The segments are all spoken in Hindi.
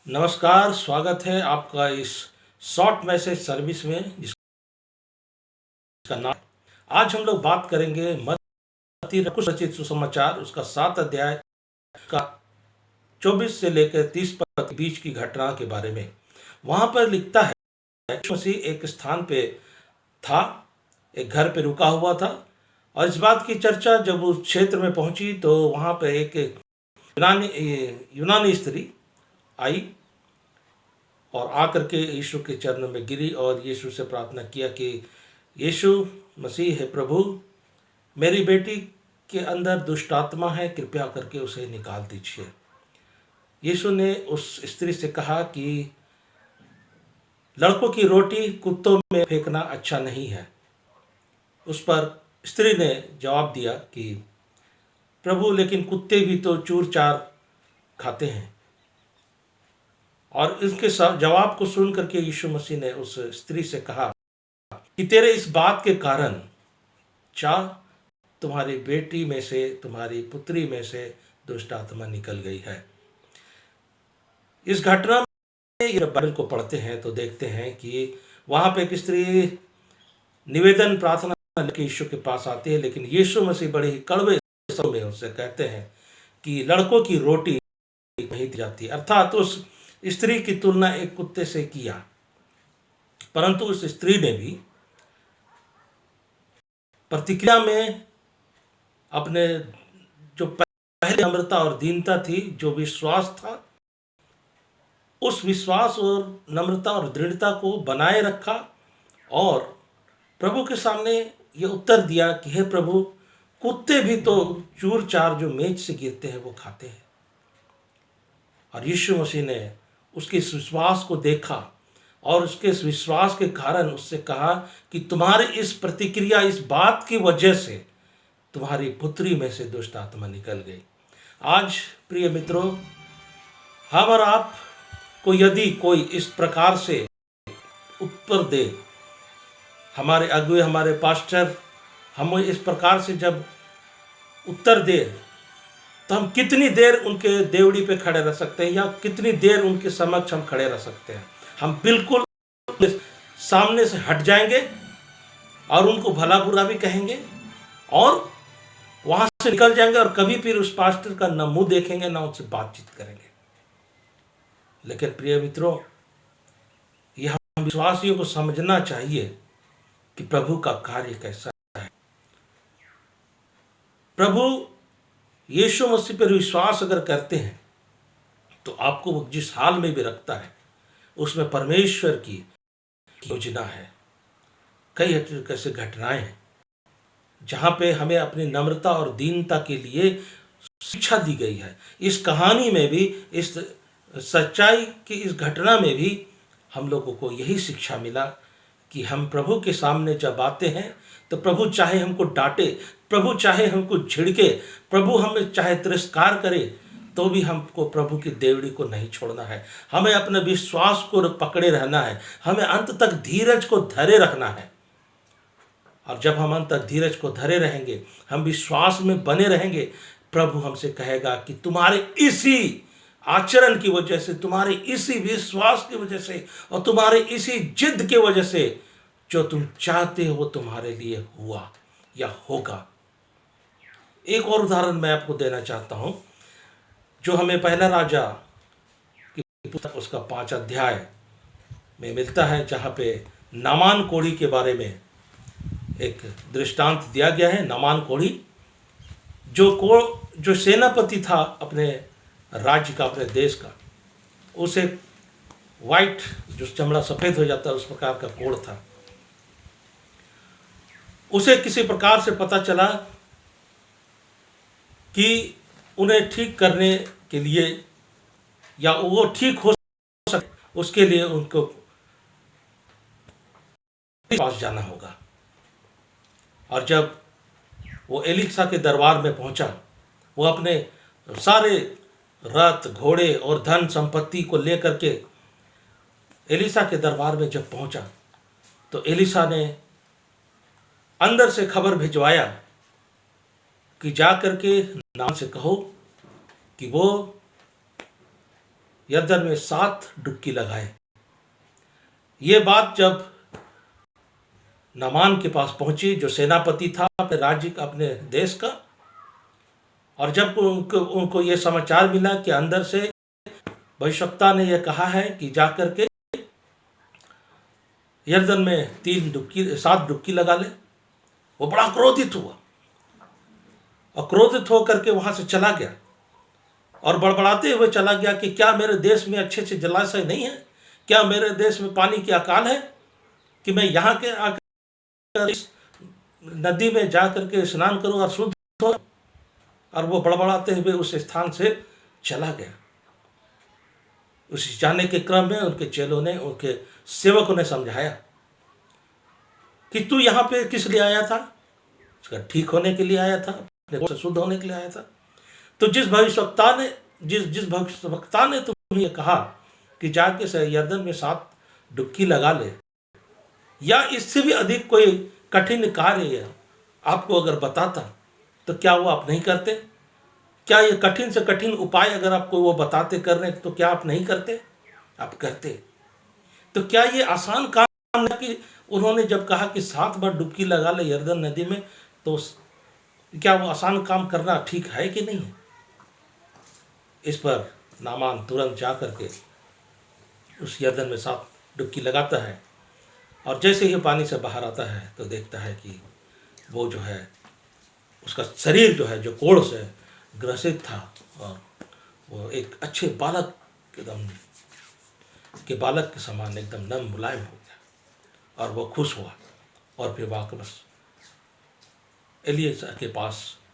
नमस्कार, स्वागत है आपका इस शॉर्ट मैसेज सर्विस में जिसका नाम। आज हम लोग बात करेंगे मत्ती रचित रचित सुसमाचार उसका 7 अध्याय का 24 से लेकर 30 पद के बीच की घटना के बारे में। वहां पर लिखता है, यीशु मसीह एक स्थान पे था, एक घर पे रुका हुआ था और इस बात की चर्चा जब उस क्षेत्र में पहुंची तो वहां पे एक यूनानी यूनानी स्त्री आई और आकर के यीशु के चरणों में गिरी और यीशु से प्रार्थना किया कि यीशु मसीह है प्रभु, मेरी बेटी के अंदर दुष्ट आत्मा है, कृपया करके उसे निकाल दीजिए। यीशु ने उस स्त्री से कहा कि लड़कों की रोटी कुत्तों में फेंकना अच्छा नहीं है। उस पर स्त्री ने जवाब दिया कि प्रभु, लेकिन कुत्ते भी तो चूर चार खाते हैं। और इसके जवाब को सुन करके यीशु मसीह ने उस स्त्री से कहा कि तेरे इस बात के कारण तुम्हारी बेटी में से, तुम्हारी पुत्री में से दुष्ट आत्मा निकल गई है। इस घटना में ये बाइबल को पढ़ते हैं तो देखते हैं कि वहां पे एक स्त्री निवेदन प्रार्थना के यीशु के पास आती है, लेकिन यीशु मसीह बड़े ही कड़वे शब्दों में उससे कहते हैं कि लड़कों की रोटी नहीं दी जाती। अर्थात उस स्त्री की तुलना एक कुत्ते से किया, परंतु उस स्त्री ने भी प्रतिक्रिया में अपने जो पहले नम्रता और दीनता थी, जो विश्वास था, उस विश्वास और नम्रता और दृढ़ता को बनाए रखा और प्रभु के सामने ये उत्तर दिया कि हे प्रभु, कुत्ते भी तो चूर चार जो मेज से गिरते हैं वो खाते हैं। और यीशु मसीह ने उसके इस विश्वास को देखा और उसके इस विश्वास के कारण उससे कहा कि तुम्हारे इस प्रतिक्रिया, इस बात की वजह से तुम्हारी पुत्री में से दुष्ट आत्मा निकल गई। आज प्रिय मित्रों, हम और आप को यदि कोई इस प्रकार से उत्तर दे, हमारे अगुए, हमारे पास्टर हमें इस प्रकार से जब उत्तर दे, तो हम कितनी देर उनके देवड़ी पे खड़े रह सकते हैं या कितनी देर उनके समक्ष हम खड़े रह सकते हैं। हम बिल्कुल सामने से हट जाएंगे और उनको भला बुरा भी कहेंगे और वहां से निकल जाएंगे और कभी फिर उस पास्टर का न मुंह देखेंगे ना उनसे बातचीत करेंगे। लेकिन प्रिय मित्रों, यह हम विश्वासियों को समझना चाहिए कि प्रभु का कार्य कैसा है। प्रभु यीशु मसीह पर विश्वास अगर करते हैं तो आपको वो जिस हाल में भी रखता है उसमें परमेश्वर की योजना है। कई ऐसे घटनाएं हैं जहां पे हमें अपनी नम्रता और दीनता के लिए शिक्षा दी गई है। इस कहानी में भी, इस सच्चाई की इस घटना में भी हम लोगों को यही शिक्षा मिला कि हम प्रभु के सामने जब आते हैं तो प्रभु चाहे हमको डांटे, प्रभु चाहे हमको झिड़के, प्रभु हमें चाहे तिरस्कार करे, तो भी हमको प्रभु की देवड़ी को नहीं छोड़ना है। हमें अपने विश्वास को पकड़े रहना है, हमें अंत तक धीरज को धरे रखना है। और जब हम अंत तक धीरज को धरे रहेंगे, हम विश्वास में बने रहेंगे, प्रभु हमसे कहेगा कि तुम्हारे इसी आचरण की वजह से, तुम्हारे इसी विश्वास की वजह से और तुम्हारे इसी जिद की वजह से जो तुम चाहते हो वो तुम्हारे लिए हुआ या होगा। एक और उदाहरण मैं आपको देना चाहता हूं जो हमें पहला राजा की पुस्तक उसका 5 अध्याय में मिलता है, जहां पे नामान कोढ़ी के बारे में एक दृष्टांत दिया गया है। नामान कोढ़ी जो सेनापति था अपने राज्य का, अपने देश का, उसे वाइट, जो चमड़ा सफ़ेद हो जाता है उस प्रकार का कोढ़ था। उसे किसी प्रकार से पता चला कि उन्हें ठीक करने के लिए या वो ठीक हो सके उसके लिए उनको पास जाना होगा। और जब वो एलीशा के दरबार में पहुंचा, वो अपने सारे रथ, घोड़े और धन संपत्ति को लेकर के एलीशा के दरबार में जब पहुंचा तो एलीशा ने अंदर से खबर भिजवाया कि जा करके नामान से कहो कि वो यरदन में 7 डुबकी लगाए। ये बात जब नामान के पास पहुंची, जो सेनापति था अपने राज्य का, अपने देश का, और जब उनको ये समाचार मिला कि अंदर से भविष्यवक्ता ने यह कहा है कि जाकर के यरदन में 7 डुबकी लगा ले, वो बड़ा क्रोधित हुआ और क्रोधित होकर के वहां से चला गया और बड़बड़ाते हुए चला गया कि क्या मेरे देश में अच्छे से जलाशय नहीं है? क्या मेरे देश में पानी की अकाल है कि मैं यहाँ के आकर इस नदी में जा करके स्नान करूं और शुद्ध हो? और वो बड़बड़ाते हुए उस स्थान से चला गया। उस जाने के क्रम में उनके चेलों ने, उनके सेवकों ने समझाया कि तू यहाँ पे किस लिए आया था? उसका ठीक होने के लिए आया था, अपने से शुद्ध होने के लिए आया था। तो जिस भविष्यवक्ता ने तुम्हें कहा कि जाके से यरदन में 7 डुबकी लगा ले, या इससे भी अधिक कोई कठिन कार्य आपको अगर बताता तो क्या वो आप नहीं करते? क्या ये कठिन से कठिन उपाय अगर आपको वो बताते करने, तो क्या आप नहीं करते? आप करते। तो क्या ये आसान काम है कि उन्होंने जब कहा कि 7 बार डुबकी लगा ले यरदन नदी में, तो क्या वो आसान काम करना ठीक है कि नहीं है? इस पर नामान तुरंत जा करके उस यरदन में 7 डुबकी लगाता है, और जैसे ही पानी से बाहर आता है तो देखता है कि वो जो है, उसका शरीर जो है, जो कोढ़ से ग्रसित था, और वो एक अच्छे बालक के बालक के समान एकदम नम मुलायम हो गया, और वो खुश हुआ और फिर वापस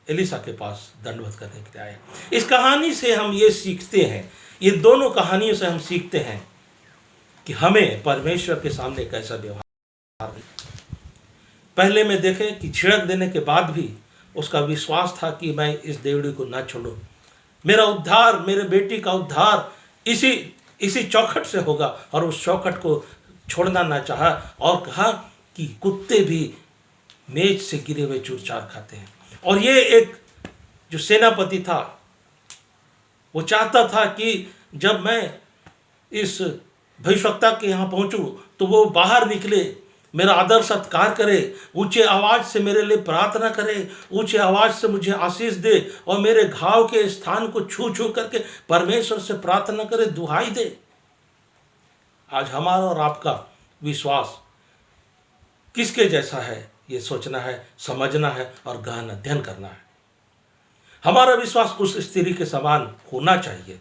एलिसा के पास दंडवत करने के लिए आया। इस कहानी से हम ये सीखते हैं, ये दोनों कहानियों से हम सीखते हैं कि हमें परमेश्वर के सामने कैसा व्यवहार। पहले में देखें कि छिड़क देने के बाद भी उसका विश्वास था कि मैं इस देवड़ी को ना छोड़ूं, मेरा उद्धार, मेरे बेटी का उद्धार इसी चौखट से होगा, और उस चौखट को छोड़ना ना चाहा, और कहा कि कुत्ते भी मेज से गिरे हुए चूर चार खाते हैं। और ये एक जो सेनापति था, वो चाहता था कि जब मैं इस भविष्यवक्ता के यहाँ पहुँचूँ तो वो बाहर निकले, मेरा आदर सत्कार करे, ऊंचे आवाज़ से मेरे लिए प्रार्थना करे, ऊंचे आवाज़ से मुझे आशीष दे, और मेरे घाव के स्थान को छू छू करके परमेश्वर से प्रार्थना करे, दुहाई दे। आज हमारा और आपका विश्वास किसके जैसा है, ये सोचना है, समझना है और गहन अध्ययन करना है। हमारा विश्वास उस स्त्री के समान होना चाहिए,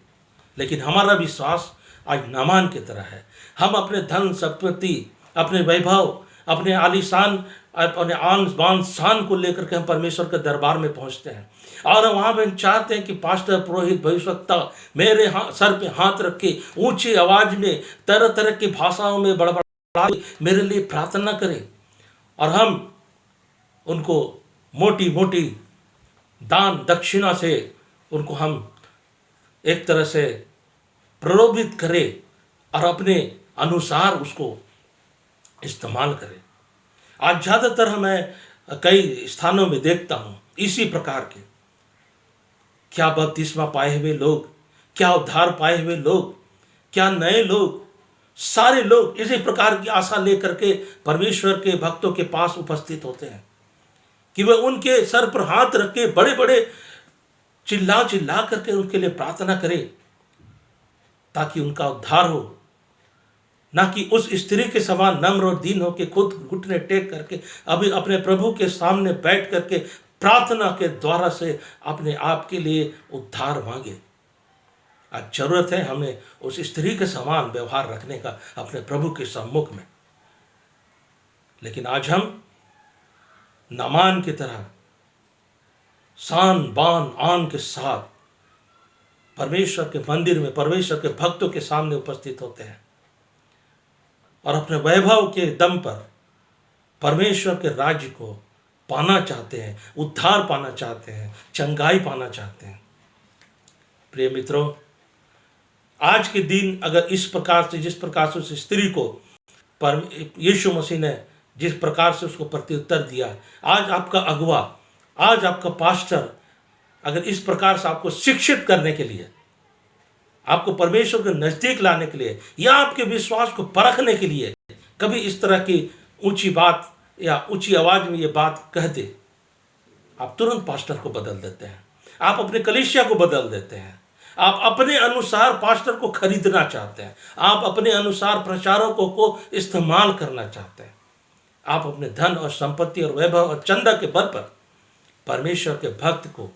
लेकिन हमारा विश्वास आज नामान की तरह है। हम अपने धन संपत्ति, अपने वैभव, अपने आलीशान, अपने आन बान शान को लेकर के हम परमेश्वर के दरबार में पहुंचते हैं, और वहाँ पे हम चाहते हैं कि पास्टर, पुरोहित, भविष्यवक्ता मेरे सर पे हाथ रख के ऊंची आवाज में तरह तरह की भाषाओं में बड़बड़ा मेरे लिए प्रार्थना करें, और हम उनको मोटी मोटी दान दक्षिणा से उनको हम एक तरह से प्रलोभित करें और अपने अनुसार उसको इस्तेमाल करें। आज ज़्यादातर मैं कई स्थानों में देखता हूँ इसी प्रकार के, क्या बपतिस्मा पाए हुए लोग, क्या उद्धार पाए हुए लोग, क्या नए लोग, सारे लोग इसी प्रकार की आशा लेकर के परमेश्वर के भक्तों के पास उपस्थित होते हैं कि वे उनके सर पर हाथ रख के बड़े बड़े चिल्ला चिल्ला करके उनके लिए प्रार्थना करें ताकि उनका उद्धार हो, ना कि उस स्त्री के समान नम्र और दीन हो के खुद घुटने टेक करके अभी अपने प्रभु के सामने बैठ करके प्रार्थना के द्वारा से अपने आप के लिए उद्धार मांगे। आज जरूरत है हमें उस स्त्री के समान व्यवहार रखने का अपने प्रभु के सम्मुख में। लेकिन आज हम नामान की तरह शान बान आन के साथ परमेश्वर के मंदिर में परमेश्वर के भक्तों के सामने उपस्थित होते हैं और अपने वैभव के दम पर परमेश्वर के राज्य को पाना चाहते हैं, उद्धार पाना चाहते हैं, चंगाई पाना चाहते हैं। प्रिय मित्रों, आज के दिन अगर इस प्रकार से, जिस प्रकार से उस स्त्री को यीशु मसीह ने जिस प्रकार से उसको प्रत्युत्तर दिया, आज आपका अगुवा, आज आपका पास्टर अगर इस प्रकार से आपको शिक्षित करने के लिए आपको परमेश्वर के नज़दीक लाने के लिए या आपके विश्वास को परखने के लिए कभी इस तरह की ऊंची बात या ऊंची आवाज़ में ये बात कह दे, आप तुरंत पास्टर को बदल देते हैं, आप अपने कलीसिया को बदल देते हैं, आप अपने अनुसार पास्टर को खरीदना चाहते हैं, आप अपने अनुसार प्रचारकों को इस्तेमाल करना चाहते हैं, आप अपने धन और संपत्ति और वैभव और चंदा के बल पर परमेश्वर के भक्त को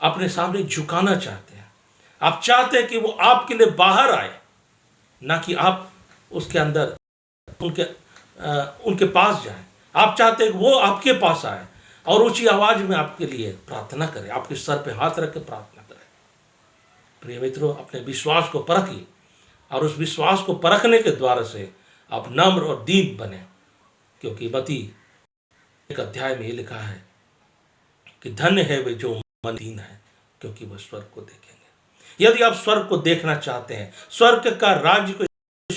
अपने सामने झुकाना चाहते हैं। आप चाहते हैं कि वो आपके लिए बाहर आए, ना कि आप उसके अंदर उनके पास जाएं। आप चाहते हैं कि वो आपके पास आए और ऊंची आवाज में आपके लिए प्रार्थना करें, आपके सर पे हाथ रख के प्रार्थना करें। प्रिय मित्रों, अपने विश्वास को परखिए और उस विश्वास को परखने के द्वारा से आप नम्र और दीन बने, क्योंकि मत्ती एक अध्याय में ये लिखा है कि धन्य है वे जो मन दीन है, क्योंकि वह स्वर्ग को देखेंगे। यदि आप स्वर्ग को देखना चाहते हैं, स्वर्ग का राज्य को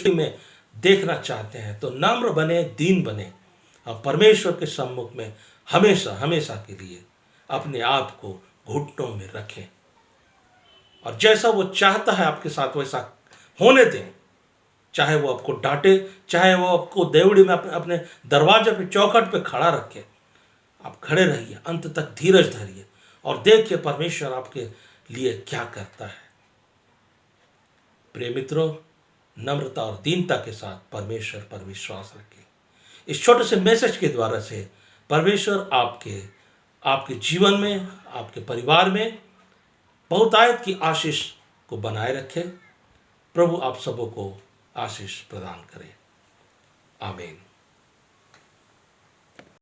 में देखना चाहते हैं, तो नम्र बने, दीन बने और परमेश्वर के सम्मुख में हमेशा हमेशा के लिए अपने आप को घुटनों में रखें और जैसा वो चाहता है आपके साथ वैसा होने दें। चाहे वो आपको डांटे, चाहे वो आपको देवड़ी में अपने दरवाजे पे चौखट पे खड़ा रखे, आप खड़े रहिए, अंत तक धीरज धरिए और देखिए परमेश्वर आपके लिए क्या करता है। प्रिय मित्रों, नम्रता और दीनता के साथ परमेश्वर पर विश्वास रखें। इस छोटे से मैसेज के द्वारा से परमेश्वर आपके जीवन में, आपके परिवार में बहुतायत की आशीष को बनाए रखे। प्रभु आप सबों को आशीष प्रदान करे। आमीन।